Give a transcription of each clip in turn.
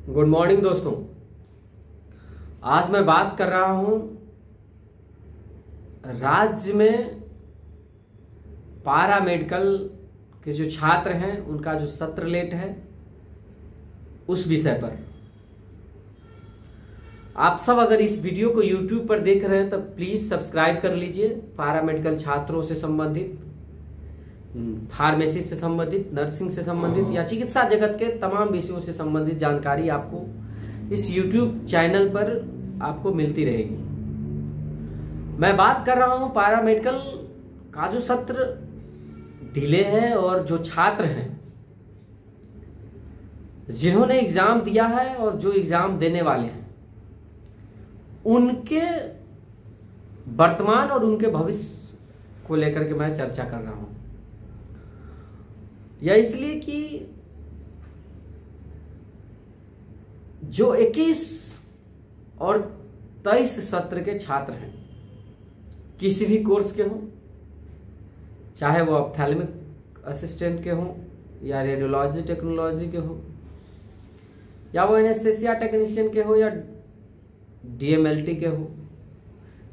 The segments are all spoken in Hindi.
गुड मॉर्निंग दोस्तों। आज मैं बात कर रहा हूं राज्य में पारा मेडिकल के जो छात्र हैं उनका जो सत्र लेट है उस विषय पर। आप सब अगर इस वीडियो को YouTube पर देख रहे हैं तो प्लीज सब्सक्राइब कर लीजिए। पारा मेडिकल छात्रों से संबंधित, फार्मेसी से संबंधित, नर्सिंग से संबंधित या चिकित्सा जगत के तमाम विषयों से संबंधित जानकारी आपको इस YouTube चैनल पर आपको मिलती रहेगी। मैं बात कर रहा हूं पारा मेडिकल का जो सत्र डिले है और जो छात्र हैं जिन्होंने एग्जाम दिया है और जो एग्जाम देने वाले हैं उनके वर्तमान और उनके भविष्य को लेकर के मैं चर्चा कर रहा हूं। यह इसलिए कि जो 21 और 23 सत्र के छात्र हैं, किसी भी कोर्स के हों, चाहे वो ऑप्थेल्मिक असिस्टेंट के हों या रेडियोलॉजी टेक्नोलॉजी के हो या वो एनेस्थेसिया टेक्नीशियन के हो या डीएमएलटी के हो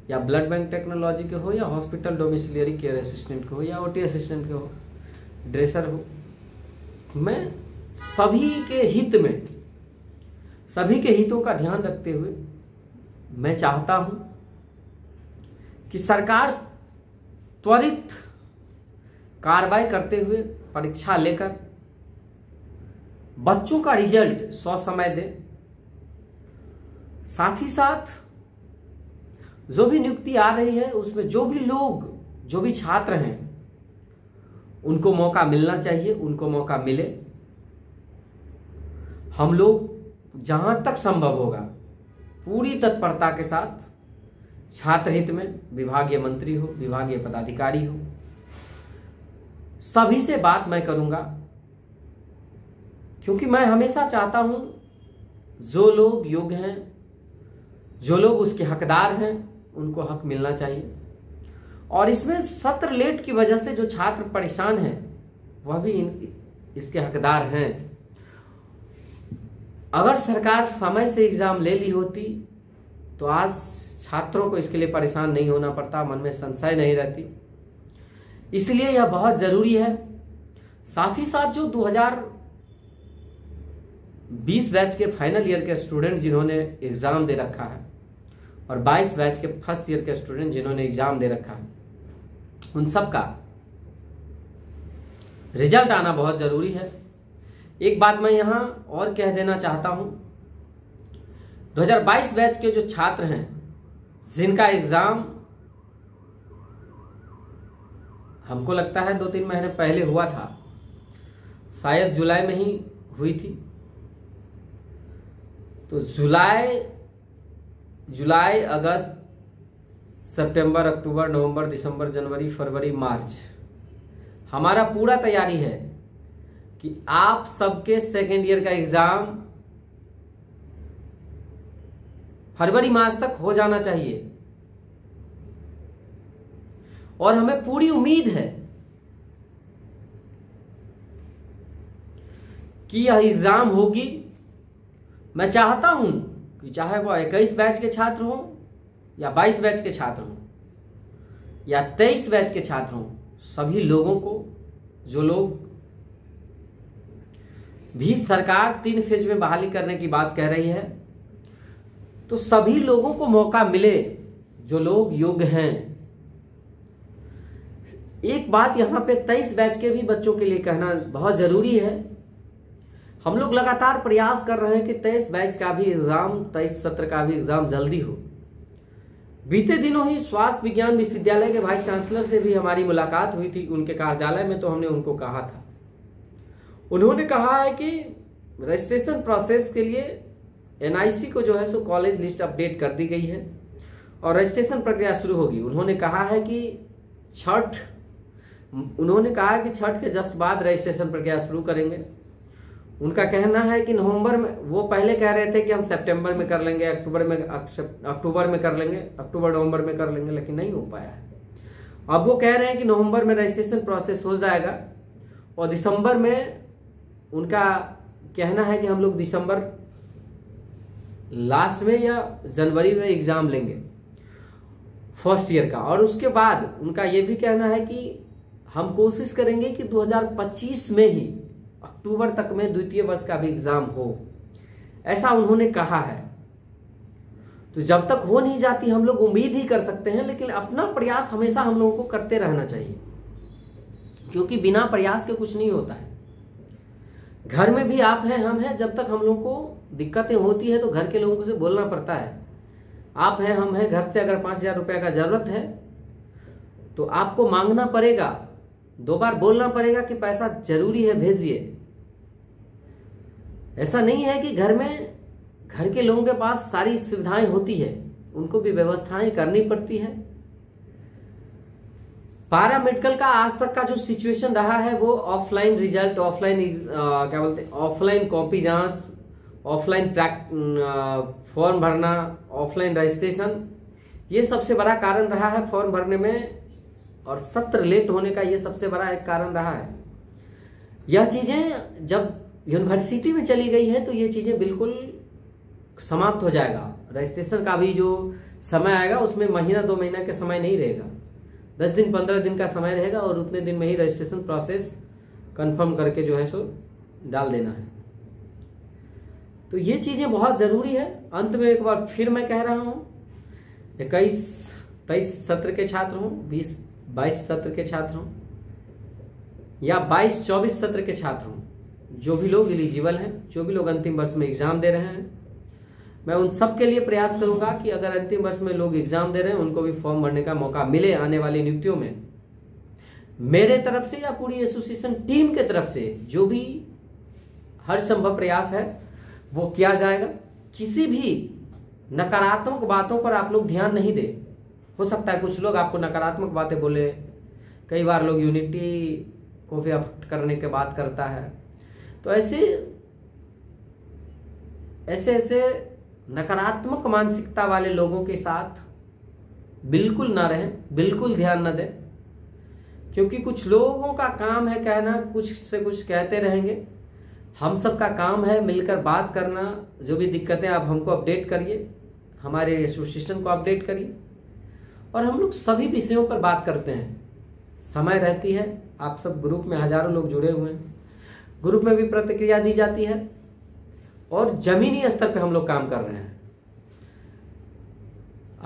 या ब्लड बैंक टेक्नोलॉजी के हो या हॉस्पिटल डोमिसिलियरी केयर असिस्टेंट के हो या ओटी असिस्टेंट के हो, ड्रेसर हो, मैं सभी के हित में, सभी के हितों का ध्यान रखते हुए मैं चाहता हूं कि सरकार त्वरित कार्रवाई करते हुए परीक्षा लेकर बच्चों का रिजल्ट ससमय दे। साथ ही साथ जो भी नियुक्ति आ रही है उसमें जो भी लोग, जो भी छात्र हैं उनको मौका मिलना चाहिए, उनको मौका मिले। हम लोग जहां तक संभव होगा पूरी तत्परता के साथ छात्र हित में, विभागीय मंत्री हो, विभागीय पदाधिकारी हो, सभी से बात मैं करूंगा, क्योंकि मैं हमेशा चाहता हूं जो लोग योग्य हैं, जो लोग उसके हकदार हैं, उनको हक मिलना चाहिए। और इसमें सत्र लेट की वजह से जो छात्र परेशान हैं वह भी इसके हकदार हैं। अगर सरकार समय से एग्जाम ले ली होती तो आज छात्रों को इसके लिए परेशान नहीं होना पड़ता, मन में संशय नहीं रहती। इसलिए यह बहुत जरूरी है। साथ ही साथ जो 2020 बैच के फाइनल ईयर के स्टूडेंट जिन्होंने एग्जाम दे रखा है और 22 बैच के फर्स्ट ईयर के स्टूडेंट जिन्होंने एग्जाम दे रखा है, उन सब का रिजल्ट आना बहुत जरूरी है। एक बात मैं यहां और कह देना चाहता हूं, 2022 बैच के जो छात्र हैं जिनका एग्जाम हमको लगता है 2-3 महीने पहले हुआ था, शायद जुलाई में ही हुई थी, तो जुलाई, अगस्त, सितंबर, अक्टूबर, नवंबर, दिसंबर, जनवरी, फरवरी, मार्च, हमारा पूरा तैयारी है कि आप सबके सेकेंड ईयर का एग्जाम फरवरी मार्च तक हो जाना चाहिए। और हमें पूरी उम्मीद है कि यह एग्जाम होगी। मैं चाहता हूं कि चाहे वो 21 बैच के छात्र हों या 22 बैच के छात्र हों या 23 बैच के छात्र हों, सभी लोगों को, जो लोग भी सरकार 3 फेज में बहाली करने की बात कह रही है, तो सभी लोगों को मौका मिले जो लोग योग्य हैं। एक बात यहां पे 23 बैच के भी बच्चों के लिए कहना बहुत जरूरी है। हम लोग लगातार प्रयास कर रहे हैं कि 23 बैच का भी एग्जाम, 23 सत्र का भी एग्जाम जल्दी हो। बीते दिनों ही स्वास्थ्य विज्ञान विश्वविद्यालय के वाइस चांसलर से भी हमारी मुलाकात हुई थी उनके कार्यालय में, तो हमने उनको कहा था, उन्होंने कहा है कि रजिस्ट्रेशन प्रोसेस के लिए एनआईसी को जो है सो कॉलेज लिस्ट अपडेट कर दी गई है और रजिस्ट्रेशन प्रक्रिया शुरू होगी। उन्होंने कहा है कि छठ के जस्ट बाद रजिस्ट्रेशन प्रक्रिया शुरू करेंगे। उनका कहना है कि नवंबर में, वो पहले कह रहे थे कि हम सितंबर में कर लेंगे, अक्टूबर में कर लेंगे, अक्टूबर नवंबर में कर लेंगे, लेकिन नहीं हो पाया है। अब वो कह रहे हैं कि नवंबर में रजिस्ट्रेशन प्रोसेस हो जाएगा और दिसंबर में उनका कहना है कि हम लोग दिसंबर लास्ट में या जनवरी में एग्जाम लेंगे फर्स्ट ईयर का। और उसके बाद उनका ये भी कहना है कि हम कोशिश करेंगे कि 2025 में ही अक्टूबर तक में द्वितीय वर्ष का भी एग्जाम हो, ऐसा उन्होंने कहा है। तो जब तक हो नहीं जाती हम लोग उम्मीद ही कर सकते हैं, लेकिन अपना प्रयास हमेशा हम लोगों को करते रहना चाहिए, क्योंकि बिना प्रयास के कुछ नहीं होता है। घर में भी आप हैं, हम हैं, जब तक हम लोग को दिक्कतें होती है तो घर के लोगों से बोलना पड़ता है। आप हैं, हम हैं, घर से अगर 5,000 रुपये का जरूरत है तो आपको मांगना पड़ेगा, 2 बार बोलना पड़ेगा कि पैसा जरूरी है, भेजिए। ऐसा नहीं है कि घर के लोगों के पास सारी सुविधाएं होती है, उनको भी व्यवस्थाएं करनी पड़ती है। पैरामेडिकल का आज तक का जो सिचुएशन रहा है वो ऑफलाइन रिजल्ट, ऑफलाइन कॉपी जांच, ऑफलाइन फॉर्म भरना, ऑफलाइन रजिस्ट्रेशन, ये सबसे बड़ा कारण रहा है फॉर्म भरने में, और सत्र लेट होने का ये सबसे बड़ा एक कारण रहा है। यह चीजें जब यूनिवर्सिटी में चली गई है तो ये चीजें बिल्कुल समाप्त हो जाएगा। रजिस्ट्रेशन का भी जो समय आएगा उसमें महीना 2 महीना का समय नहीं रहेगा, 10 दिन 15 दिन का समय रहेगा, और उतने दिन में ही रजिस्ट्रेशन प्रोसेस कंफर्म करके जो है सो डाल देना है। तो ये चीजें बहुत जरूरी है। अंत में एक बार फिर मैं कह रहा हूं, 21-23 सत्र के छात्र हों, 20-22 सत्र के छात्र हों, या 22-24 सत्र के छात्र हों, जो भी लोग एलिजिबल हैं, जो भी लोग अंतिम वर्ष में एग्जाम दे रहे हैं, मैं उन सब के लिए प्रयास करूंगा कि अगर अंतिम वर्ष में लोग एग्जाम दे रहे हैं उनको भी फॉर्म भरने का मौका मिले आने वाली नियुक्तियों में। मेरे तरफ से या पूरी एसोसिएशन टीम के तरफ से जो भी हर संभव प्रयास है वो किया जाएगा। किसी भी नकारात्मक बातों पर आप लोग ध्यान नहीं दे। हो सकता है कुछ लोग आपको नकारात्मक बातें बोले, कई बार लोग यूनिटी को भी अफेक्ट करने के बात करता है, तो ऐसे नकारात्मक मानसिकता वाले लोगों के साथ बिल्कुल ना रहें, बिल्कुल ध्यान न दें, क्योंकि कुछ लोगों का काम है कहना, कुछ से कुछ कहते रहेंगे। हम सब का काम है मिलकर बात करना। जो भी दिक्कतें आप हमको अपडेट करिए, हमारे एसोसिएशन को अपडेट करिए, और हम लोग सभी विषयों पर बात करते हैं। समय रहती है, आप सब ग्रुप में हजारों लोग जुड़े हुए हैं, ग्रुप में भी प्रतिक्रिया दी जाती है, और जमीनी स्तर पे हम लोग काम कर रहे हैं।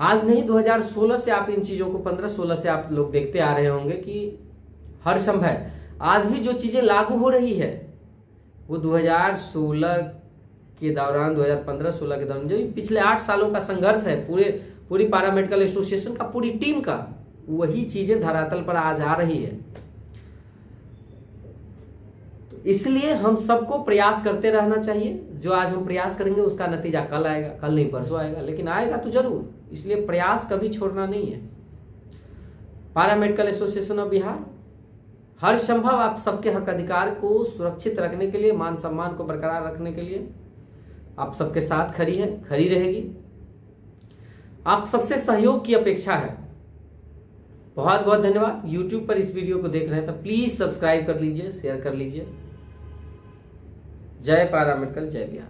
आज नहीं, 2016 से आप इन चीजों को 15-16 से आप लोग देखते आ रहे होंगे कि हर संभव आज भी जो चीजें लागू हो रही है वो 2016 के दौरान, 2015-16 के दौरान, जो पिछले 8 सालों का संघर्ष है पूरी पैरामेडिकल एसोसिएशन का, पूरी टीम का, वही चीजें धरातल पर आज आ रही है। इसलिए हम सबको प्रयास करते रहना चाहिए। जो आज हम प्रयास करेंगे उसका नतीजा कल आएगा, कल नहीं परसों आएगा, लेकिन आएगा तो जरूर। इसलिए प्रयास कभी छोड़ना नहीं है। पैरामेडिकल एसोसिएशन ऑफ बिहार हर संभव आप सबके हक अधिकार को सुरक्षित रखने के लिए, मान सम्मान को बरकरार रखने के लिए आप सबके साथ खड़ी है, खड़ी रहेगी। आप सबसे सहयोग की अपेक्षा है। बहुत बहुत धन्यवाद। YouTube पर इस वीडियो को देख रहे हैं तो प्लीज सब्सक्राइब कर लीजिए, शेयर कर लीजिए। जय पैरामेडिकल, जय बिहार।